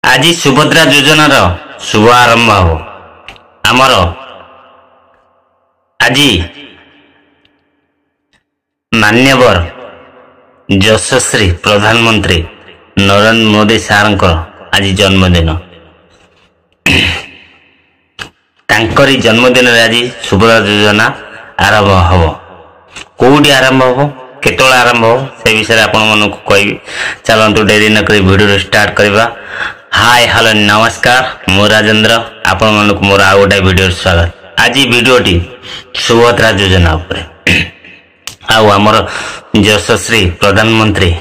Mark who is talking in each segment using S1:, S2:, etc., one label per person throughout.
S1: आज सुभद्रा योजनार शुभ आरंभ हो आमर आज मान्यवर यशस्वी प्रधानमंत्री नरेंद्र मोदी सार आज जन्मदिन तांकरी जन्मदिन आज सुभद्रा योजना आरंभ हम कौटी आरंभ हम केतल आरंभ हो से विषय आपण मन को कहि चलतु डेरी न करी वीडियो स्टार्ट करबा। हाय हेलो नमस्कार मो राजेंद्र आपण मन को मोर आ गोटे वीडियो स्वागत। आज वीडियोटी सुभद्रा योजना उपरे आउ हमर यशस्वी प्रधानमंत्री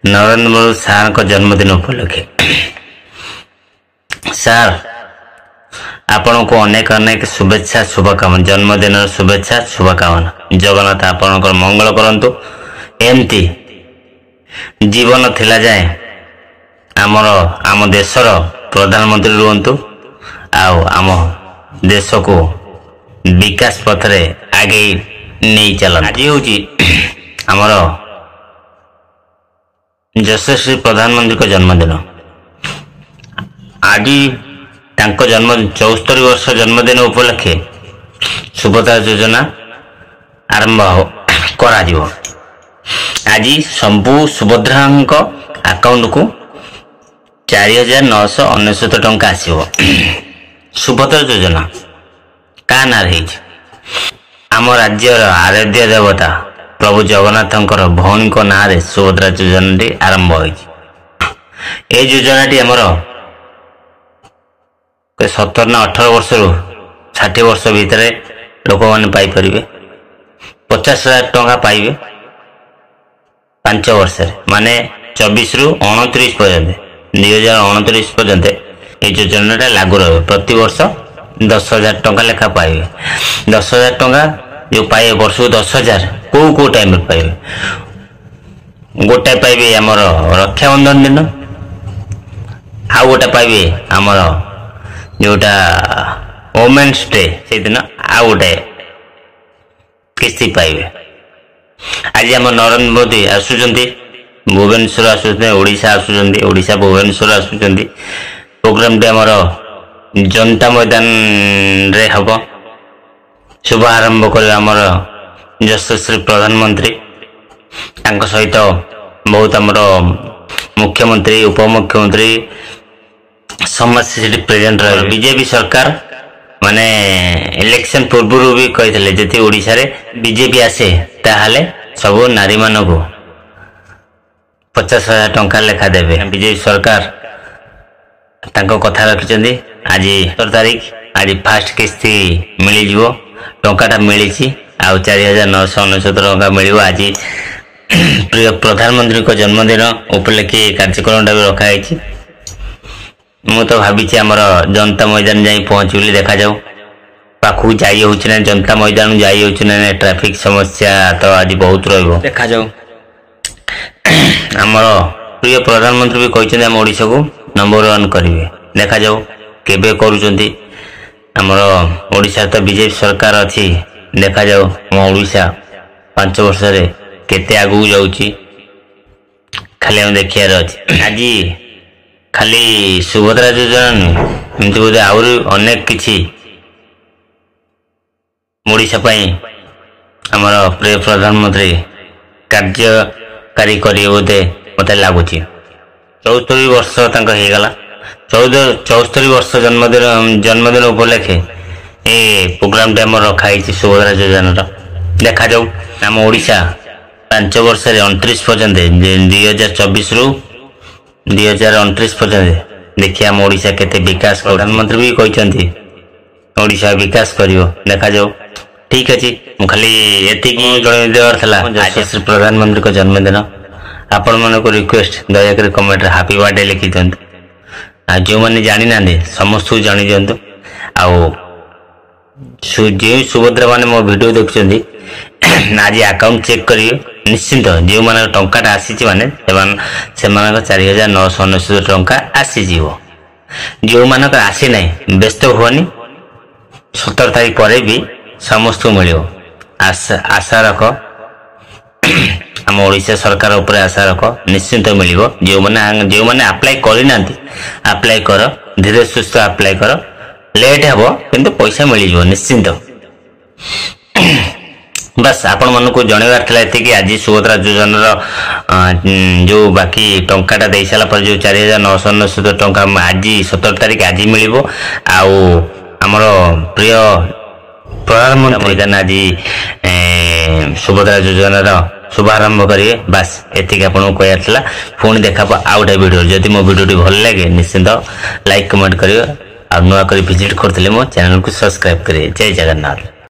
S1: नरेंद्र मोदी सार को जन्मदिन उपलक्षे सार आपण को अनेक अनेक शुभेच्छा शुभकामना जन्मदिन शुभेच्छा शुभकामना जगन्नाथ आपण मंगल करंतु एमती जीवन थिला जाए आमर आम देशर प्रधानमंत्री रुहंतु आउ आम देश को विकास पथ रे आगे नहीं चल। आज हूँ आमर यशस्वी प्रधानमंत्री को जन्मदिन आज तांको जन्म 74 वर्ष जन्मदिन उपलक्षे सुभद्रा योजना आरंभ करा जिवो। आज संपू सुभद्रा अकाउंट को 4999 टंका आसीबो। सुभद्रा योजना का नार है आम राज्यर आराध्य देवता प्रभु जगन्नाथ भौणी को नारे सुभद्रा योजना आरंभ होई। योजना आमर 17 ना 18 वर्ष रु 60 वर्ष भितर लोक मैंने पाइपर 50,000 टंका पाइबे 5 वर्ष माने 24 रु 29 पर्यंत 2029 पर्यंत ये योजना लागू रहे। प्रति वर्ष 10,000 टंका लेखा पाइबे। 10,000 टंका जो पाइबे वर्ष को 10,000 को टाइम पाइबे। गोटे पाइबे आमर रक्षाबंधन दिन आउ गोटे पाइबे आमर जोटा वोमेन्स डे से दिन आउ गोटे किस्ती पाइबे। आज आम नरेंद्र मोदी आसुचंती भुवनेश्वर आसुचंती ओडिशा आसुचंती ओडिशा भुवनेश्वर आसुचंती प्रोग्राम टे आमर जनता मैदान रे हबो। शुभ आरंभ कर आमर यशस्वी प्रधानमंत्री तांको सहित बहुत आमर मुख्यमंत्री उपमुख्यमंत्री समस्त प्रेजेंट रहे। बीजेपी सरकार माने इलेक्शन पूर्व भी कही जी ओडिशा रे बीजेपी आसे ताहले सब नारी मान को 50,000 टंका लेखा देवे। बीजेपी सरकार तांको कथा रखिचंदी। आज 17 तारीख आज फास्ट किस्ती मिली जीवो टंकाटा मिली आउ 4999 टंका मिलियो। आज प्रिय प्रधानमंत्री को जन्मदिन उपलक्षे कार्यक्रम भी रखाई। मु तो भावी आमर जनता मैदान जाई पहुंची देखा जाऊ पाखु जाई होछि ना जनता मैदान जाई होछि ना ट्रैफिक समस्या तो आज बहुत रहइबो देखा जाऊ। आमर प्रिय प्रधानमंत्री भी कहछन हम ओडिसा को नंबर 1 करिवे देखा जाऊ केबे करूचंती। आमर ओडिसा तो बीजेपी सरकार अछि देखा जाऊ हम ओडिसा 5 वर्ष रे केते आगु जाउची खाली हम देखियार अछि। आज खाली सुभद्रा योजना नुह बोधे आहरी अनेक किछि ओडिशा आमर प्रिय प्रधानमंत्री कार्यकारी करिए बोधे मत लगुच। 74 वर्ष होगला 74 वर्ष जन्मदिन उपलक्षे ये प्रोग्राम टे रखाई सुभद्रा योजना देखा जाऊ। आम ओडिशा 5 वर्ष 29 पर्यंत 2024 रु 2029 पर्यंत देखिए आम ओडिशा केते विकास। प्रधानमंत्री भी कहते ओडिशा विकास करियो देखा जाऊ। ठीक अच्छे खाली एतिक जन देवार यशस्वी प्रधानमंत्री को जन्मदिन आपण मन को request Dayakar comment happy birthday लिखि दिंतु। आ जो माने जानि ना समस्त को जानि दिंतु। आउ जे सुभद्रा माने मो वीडियो देखछन्ती आज अकाउंट चेक करियो निश्चिंत जो मान टंकाटा आसी माने 4999 टंका आसी जीवो। जो मानक आसी नहीं व्यस्त हुअनी 17 तारीख पर भी समस्त मिलियो। आशा रख आम ओडिशा सरकार ऊपर आशा रख निश्चिंत मिलिबो जो माने अप्लाई करि नांती अप्लाई कर धीरे सुस्थ अप्लाई कर लेट हबो किंतु पैसा मिल जिवो निश्चिंत बस आपण मन को जनइबार थिला एति आज सुभद्रा योजना जो बाकी टंकाटा दे साला पर जो 4999 टंका आज 17 तारिख आज मिलिबो आउ हमर प्रिय प्रधानमंत्री आज सुभद्रा योजना शुभारंभ करिए बस एतिक आपन को कहला पुणी देखा आउ गोटे वीडियो जदि मो वीडियो भल लगे निश्चिंत लाइक कमेंट करियो आ नुआ करी विजिट करथिले मो चैनल को सब्सक्राइब करिए जय जगन्नाथ।